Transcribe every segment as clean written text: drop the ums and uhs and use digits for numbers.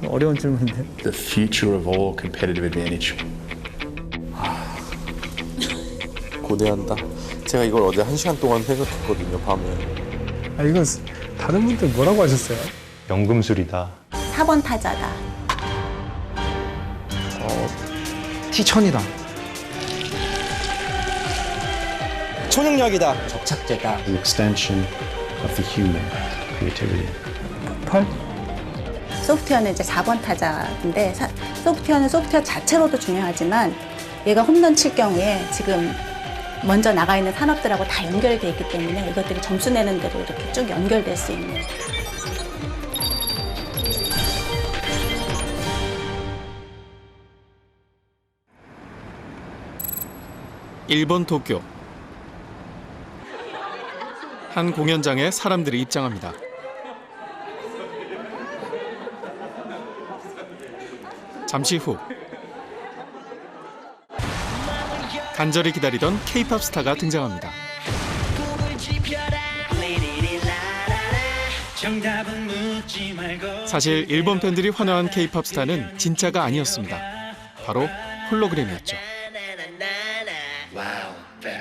어려운 질문인데. The future of all competitive advantage. 고대한다. 제가 이걸 어제 1시간 동안 생각했거든요, 밤에. 아, 이거 다른 분들 뭐라고 하셨어요? 연금술이다. 4번 타자다. 티천이다. 초능력이다. 접착제다. An extension of the human creativity. 8? 소프트웨어는 이제 4번 타자인데 소프트웨어는 소프트웨어 자체로도 중요하지만 얘가 홈런 칠 경우에 지금 먼저 나가 있는 산업들하고 다 연결되어 있기 때문에 이것들이 점수 내는 대로 이렇게 쭉 연결될 수 있는. 일본 도쿄. 한 공연장에 사람들이 입장합니다. 잠시 후 간절히 기다리던 K-팝 스타가 등장합니다. 사실 일본 팬들이 환호한 K-팝 스타는 진짜가 아니었습니다. 바로 홀로그램이었죠.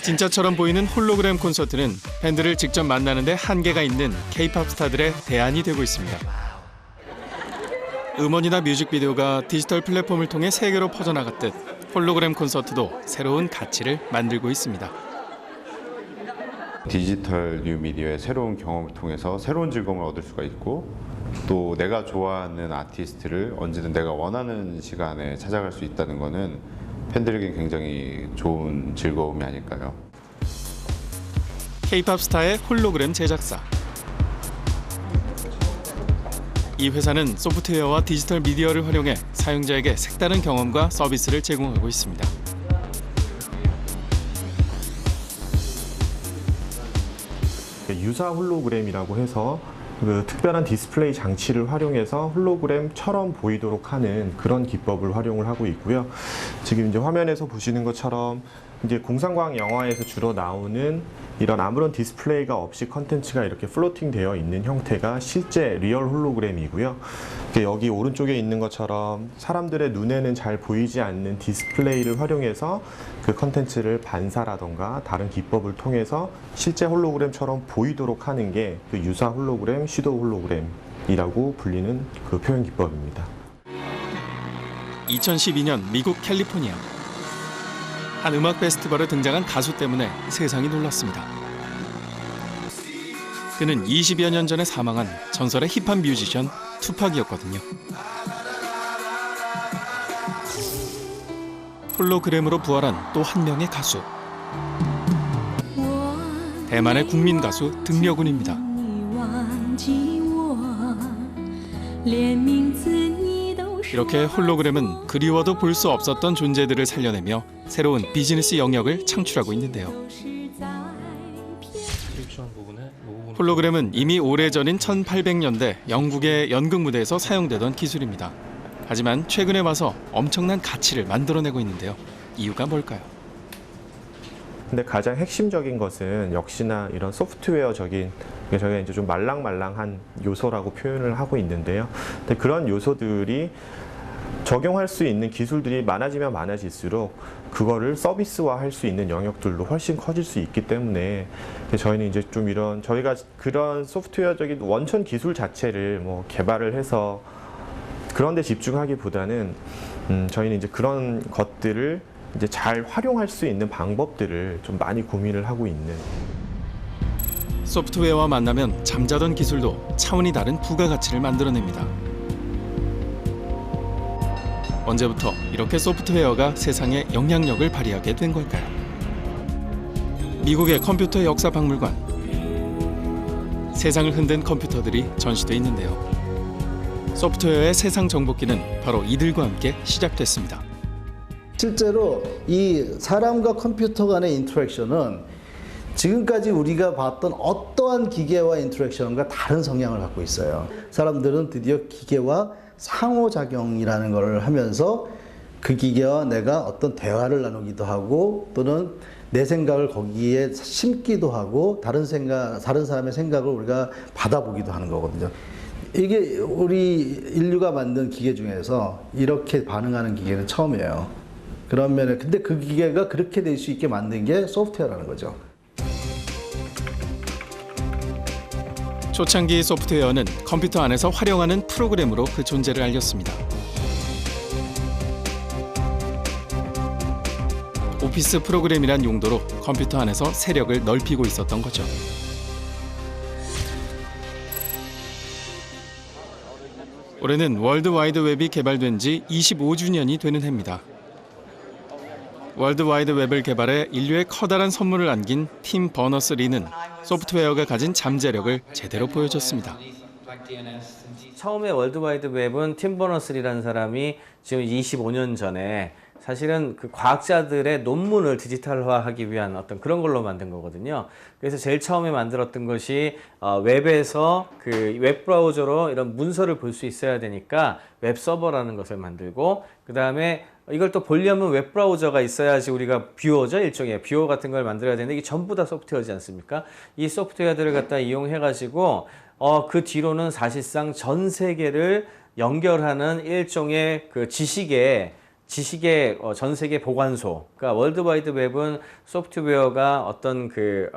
진짜처럼 보이는 홀로그램 콘서트는 팬들을 직접 만나는 데 한계가 있는 K-팝 스타들의 대안이 되고 있습니다. 음원이나 뮤직비디오가 디지털 플랫폼을 통해 세계로 퍼져나갔듯 홀로그램 콘서트도 새로운 가치를 만들고 있습니다. 디지털 뉴미디어의 새로운 경험을 통해서 새로운 즐거움을 얻을 수가 있고 또 내가 좋아하는 아티스트를 언제든 내가 원하는 시간에 찾아갈 수 있다는 것은 팬들에게 굉장히 좋은 즐거움이 아닐까요? K-팝 스타의 홀로그램 제작사. 이 회사는 소프트웨어와 디지털 미디어를 활용해 사용자에게 색다른 경험과 서비스를 제공하고 있습니다. 유사 홀로그램이라고 해서 그 특별한 디스플레이 장치를 활용해서 홀로그램처럼 보이도록 하는 그런 기법을 활용을 하고 있고요. 지금 이제 화면에서 보시는 것처럼 이제 공상과학 영화에서 주로 나오는 이런 아무런 디스플레이가 없이 컨텐츠가 이렇게 플로팅 되어 있는 형태가 실제 리얼 홀로그램이고요. 여기 오른쪽에 있는 것처럼 사람들의 눈에는 잘 보이지 않는 디스플레이를 활용해서 그 컨텐츠를 반사라던가 다른 기법을 통해서 실제 홀로그램처럼 보이도록 하는 게 그 유사 홀로그램, 섀도우 홀로그램이라고 불리는 그 표현 기법입니다. 2012년 미국 캘리포니아. 한 음악 페스티벌에 등장한 가수 때문에 세상이 놀랐습니다. 그는 20여 년 전에 사망한 전설의 힙합 뮤지션 투팍이었거든요. 홀로그램으로 부활한 또 한 명의 가수. 대만의 국민 가수 등려군입니다. 이렇게 홀로그램은 그리워도 볼 수 없었던 존재들을 살려내며 새로운 비즈니스 영역을 창출하고 있는데요. 홀로그램은 이미 오래전인 1800년대 영국의 연극 무대에서 사용되던 기술입니다. 하지만 최근에 와서 엄청난 가치를 만들어내고 있는데요. 이유가 뭘까요? 근데 가장 핵심적인 것은 역시나 이런 소프트웨어적인, 저희가 이제 좀 말랑말랑한 요소라고 표현을 하고 있는데요. 근데 그런 요소들이 적용할 수 있는 기술들이 많아지면 많아질수록 그거를 서비스화할 수 있는 영역들도 훨씬 커질 수 있기 때문에 저희는 이제 좀 이런 저희가 그런 소프트웨어적인 원천 기술 자체를 뭐 개발을 해서 그런 데 집중하기보다는 저희는 이제 그런 것들을 이제 잘 활용할 수 있는 방법들을 좀 많이 고민을 하고 있는. 소프트웨어와 만나면 잠자던 기술도 차원이 다른 부가가치를 만들어냅니다. 언제부터 이렇게 소프트웨어가 세상에 영향력을 발휘하게 된 걸까요? 미국의 컴퓨터 역사 박물관. 세상을 흔든 컴퓨터들이 전시돼 있는데요. 소프트웨어의 세상 정복기는 바로 이들과 함께 시작됐습니다. 실제로 이 사람과 컴퓨터 간의 인터랙션은 지금까지 우리가 봤던 어떠한 기계와 인터랙션과 다른 성향을 갖고 있어요. 사람들은 드디어 기계와 상호작용이라는 걸 하면서 그 기계와 내가 어떤 대화를 나누기도 하고 또는 내 생각을 거기에 심기도 하고 다른 사람의 생각을 우리가 받아보기도 하는 거거든요. 이게 우리 인류가 만든 기계 중에서 이렇게 반응하는 기계는 처음이에요. 그러면 근데 그 기계가 그렇게 될 수 있게 만든 게 소프트웨어라는 거죠. 초창기 소프트웨어는 컴퓨터 안에서 활용하는 프로그램으로 그 존재를 알렸습니다. 오피스 프로그램이란 용도로 컴퓨터 안에서 세력을 넓히고 있었던 거죠. 올해는 월드 와이드 웹이 개발된 지 25주년이 되는 해입니다. 월드 와이드 웹을 개발해 인류에 커다란 선물을 안긴 팀 버너스-리는 소프트웨어가 가진 잠재력을 제대로 보여줬습니다. 처음에 월드와이드 웹은 팀 버너스-리라는 사람이 지금 25년 전에 사실은 그 과학자들의 논문을 디지털화하기 위한 어떤 그런 걸로 만든 거거든요. 그래서 제일 처음에 만들었던 것이 웹에서 그 웹브라우저로 이런 문서를 볼 수 있어야 되니까 웹서버라는 것을 만들고, 그 다음에 이걸 또 보려면 웹브라우저가 있어야지 우리가 뷰어죠, 일종의 뷰어 같은 걸 만들어야 되는데 이게 전부 다 소프트웨어지 않습니까? 이 소프트웨어들을 갖다 이용해가지고 그 뒤로는 사실상 전 세계를 연결하는 일종의 그 지식의 전 세계 보관소. 그러니까 월드와이드 웹은 소프트웨어가 어떤 그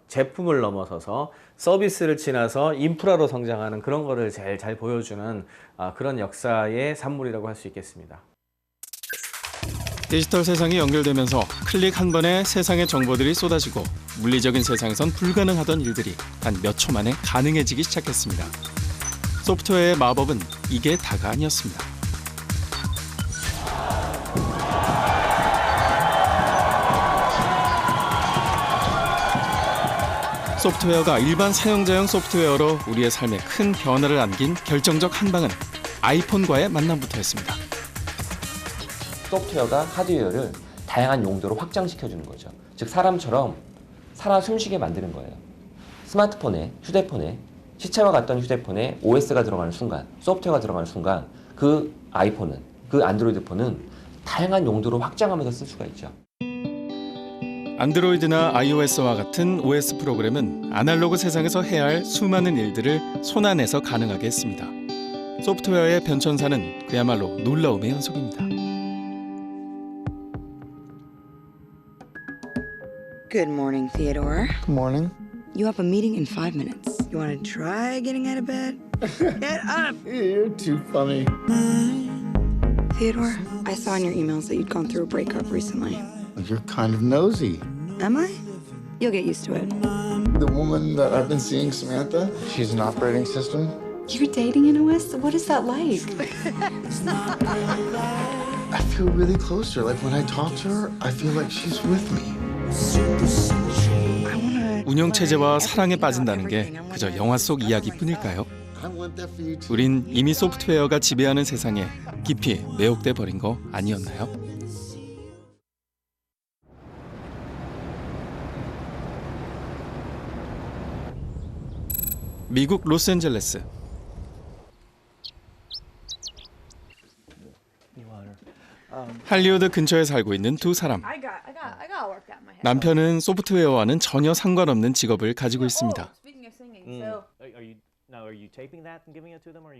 제품을 넘어서서 서비스를 지나서 인프라로 성장하는 그런 거를 제일 잘 보여주는 그런 역사의 산물이라고 할 수 있겠습니다. 디지털 세상이 연결되면서 클릭 한 번에 세상의 정보들이 쏟아지고 물리적인 세상에선 불가능하던 일들이 단 몇 초 만에 가능해지기 시작했습니다. 소프트웨어의 마법은 이게 다가 아니었습니다. 소프트웨어가 일반 사용자용 소프트웨어로 우리의 삶에 큰 변화를 안긴 결정적 한 방은 아이폰과의 만남부터였습니다. 소프트웨어가 하드웨어를 다양한 용도로 확장시켜주는 거죠. 즉 사람처럼 살아 숨쉬게 만드는 거예요. 스마트폰에, 휴대폰에, 시체와 같던 휴대폰에 OS가 들어가는 순간, 소프트웨어가 들어가는 순간 그 아이폰은, 그 안드로이드 폰은 다양한 용도로 확장하면서 쓸 수가 있죠. 안드로이드나 iOS와 같은 OS 프로그램은 아날로그 세상에서 해야 할 수많은 일들을 손안에서 가능하게 했습니다. 소프트웨어의 변천사는 그야말로 놀라움의 연속입니다. Good morning, Theodore. Good morning. You have a meeting in 5 minutes. You want to try getting out of bed? Get up! You're too funny. Theodore, I saw in your emails that you'd gone through a breakup recently. You're kind of nosy. Am I? You'll get used to it. The woman that I've been seeing, Samantha, she's an operating system. You're dating an OS? What is that like? I feel really close to her. Like when I talk to her, I feel like she's with me. 운영체제와 사랑에 빠진다는 게 그저 영화 속 이야기뿐일까요? 우린 이미 소프트웨어가 지배하는 세상에 깊이 매혹돼 버린 거 아니었나요? 미국 로스앤젤레스. 할리우드 근처에 살고 있는 두 사람. 남편은 소프트웨어와는 전혀 상관없는 직업을 가지고 있습니다.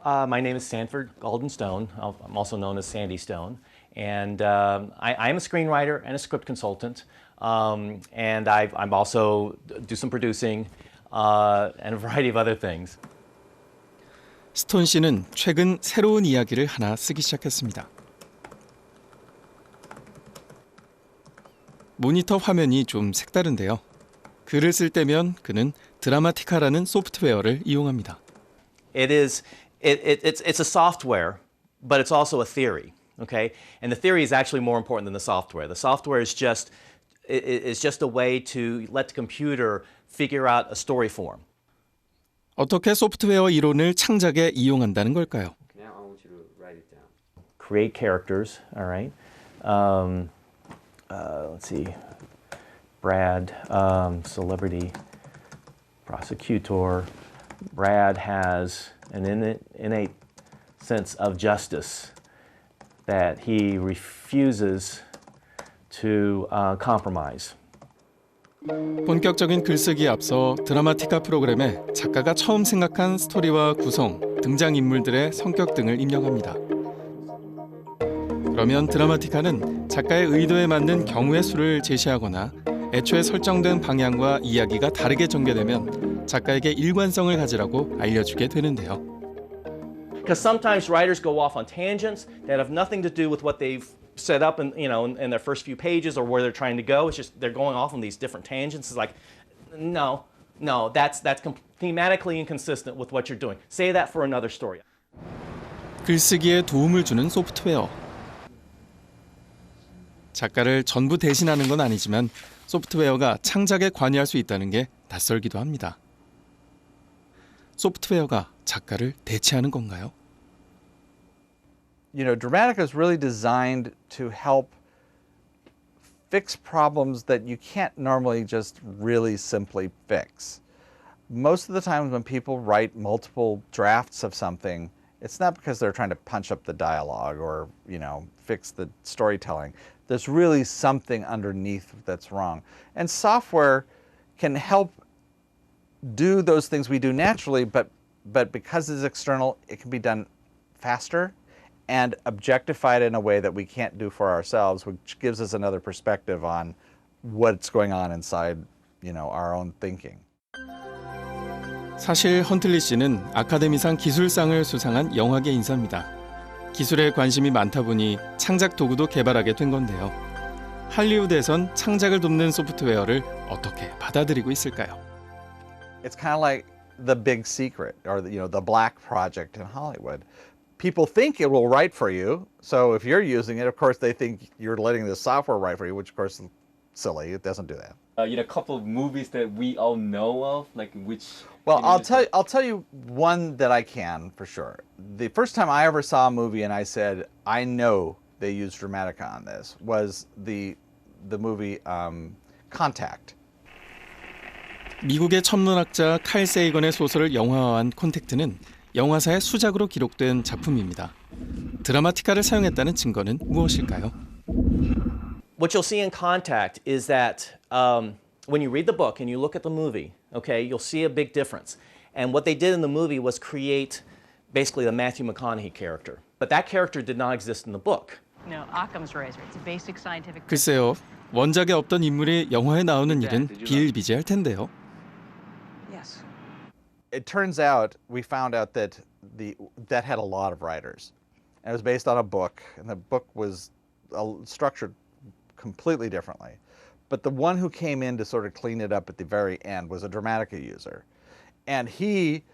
My name is Sanford Goldenstone. I'm also known as Sandy Stone. And I am a screenwriter and a script consultant. And I'm also do some producing and a variety of other things. 스톤 씨는 최근 새로운 이야기를 하나 쓰기 시작했습니다. 모니터 화면이 좀 색다른데요. 글을 쓸 때면 그는 드라마티카라는 소프트웨어를 이용합니다. It's a software, but it's also a theory. Okay, and the theory is actually more important than the software. The software is just a way to let the computer figure out a story form. 어떻게 소프트웨어 이론을 창작에 이용한다는 걸까요? Now I want you to write it down. Create characters. All right. Let's see. Brad, celebrity prosecutor. Brad has an innate sense of justice that he refuses to compromise. 본격적인 글쓰기에 앞서 드라마티카 프로그램에 작가가 처음 생각한 스토리와 구성 등장인물들의 성격 등을 입력합니다. 그러면 드라마티카는 작가의 의도에 맞는 경우의 수를 제시하거나 애초에 설정된 방향과 이야기가 다르게 전개되면 작가에게 일관성을 가지라고 알려주게 되는데요. Because sometimes writers go off on tangents that have nothing to do with what they've set up in their first few pages or where they're trying to go. It's just they're going off on these different tangents. It's like, no, that's thematically inconsistent with what you're doing. Say that for another story. 글쓰기에 도움을 주는 소프트웨어. 작가를 전부 대신하는 건 아니지만 소프트웨어가 창작에 관여할 수 있다는 게 낯설기도 합니다. 소프트웨어가 작가를 대체하는 건가요? You know, Dramatica is really designed to help fix problems that you can't normally just really simply fix. Most of the times when people write multiple drafts of something, it's not because they're trying to punch up the dialogue or, fix the storytelling. There's really something underneath that's wrong. And software can help do those things we do naturally, but because it's external, it can be done faster and objectified in a way that we can't do for ourselves, which gives us another perspective on what's going on inside, our own thinking. 사실 헌틀리 씨는 아카데미상 기술상을 수상한 영화계 인사입니다. 기술에 관심이 많다 보니 창작 도구도 개발하게 된 건데요. 할리우드에선 창작을 돕는 소프트웨어를 어떻게 받아들이고 있을까요? It's kind of like the big secret or the black project in Hollywood. People think it will write for you. So if you're using it, of course, they think you're letting the software write for you, which of course is silly. It doesn't do that. A couple of movies that we all know of, like which. Well, I'll tell you one that I can for sure. The first time I ever saw a movie and I said, I know they used Dramatica on this was the movie Contact. 미국의 천문학자 칼 세이건의 소설을 영화화한 콘택트는 영화사의 수작으로 기록된 작품입니다. 드라마티카를 사용했다는 증거는 무엇일까요? What you'll see in Contact is that when you read the book and you look at the movie, okay, you'll see a big difference. And what they did in the movie was create basically the Matthew McConaughey character. But that character did not exist in the book. No, Occam's razor. It's a basic scientific. 글쎄요, 원작에 없던 인물이 영화에 나오는 일은 비일비재할 텐데요. Yes. It turns out we found out that that had a lot of writers. And it was based on a book, and the book was structured completely differently. But the one who came in to sort of clean it up at the very end was a Dramatica user. And he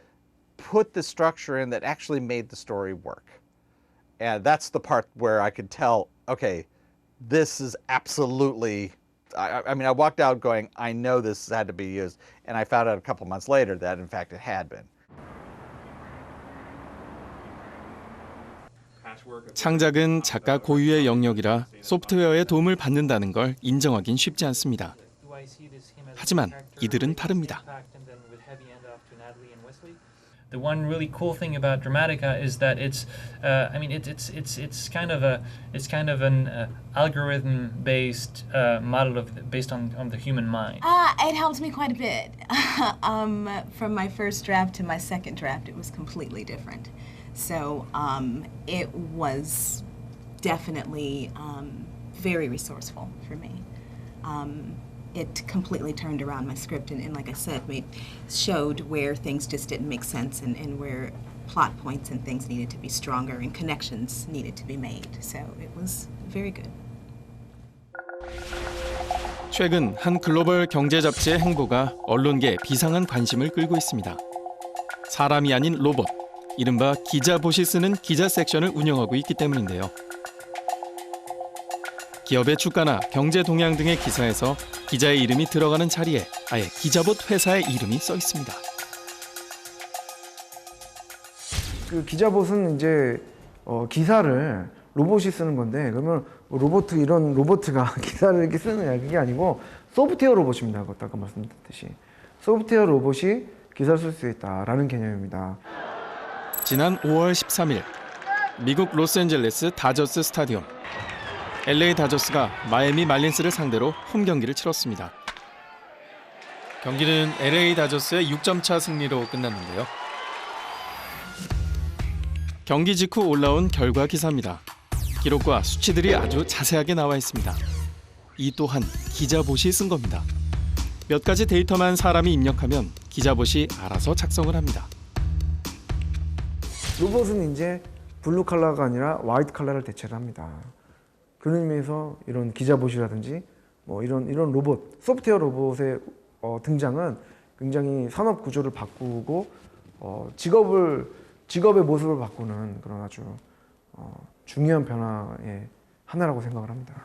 put the structure in that actually made the story work. And that's the part where I could tell, okay, this is absolutely, I mean, I walked out going, I know this had to be used. And I found out a couple months later that, in fact, it had been. 창작은 작가 고유의 영역이라 소프트웨어의 도움을 받는다는 걸 인정하긴 쉽지 않습니다. 하지만 이들은 다릅니다. The one really cool thing about Dramatica is that it's kind of an algorithm-based model based on the human mind. It helped me quite a bit. From my first draft to my second draft, it was completely different. So it was definitely very resourceful for me. It completely turned around my script and like I said, showed where things just didn't make sense and where plot points and things needed to be stronger and connections needed to be made. So it was very good. 최근 한 글로벌 경제 잡지의 행보가 언론계에 비상한 관심을 끌고 있습니다. 사람이 아닌 로봇, 이른바 기자봇이 쓰는 기자 섹션을 운영하고 있기 때문인데요. 기업의 주가나 경제 동향 등의 기사에서 기자의 이름이 들어가는 자리에 아예 기자봇 회사의 이름이 써 있습니다. 그 기자봇은 이제 기사를 로봇이 쓰는 건데 그러면 이런 로봇가 기사를 이렇게 쓰느냐 그게 아니고 소프트웨어 로봇입니다. 아까 말씀드렸듯이 소프트웨어 로봇이 기사를 쓸 수 있다라는 개념입니다. 지난 5월 13일 미국 로스앤젤레스 다저스 스타디움. LA 다저스가 마이애미 말린스를 상대로 홈 경기를 치렀습니다. 경기는 LA 다저스의 6점 차 승리로 끝났는데요. 경기 직후 올라온 결과 기사입니다. 기록과 수치들이 아주 자세하게 나와 있습니다. 이 또한 기자봇이 쓴 겁니다. 몇 가지 데이터만 사람이 입력하면 기자봇이 알아서 작성을 합니다. 로봇은 이제 블루 컬러가 아니라 화이트 컬러를 대체를 합니다. 그런 의미에서 이런 기자봇이라든지 뭐 이런 로봇, 소프트웨어 로봇의 등장은 굉장히 산업 구조를 바꾸고 직업의 모습을 바꾸는 그런 아주 중요한 변화의 하나라고 생각을 합니다.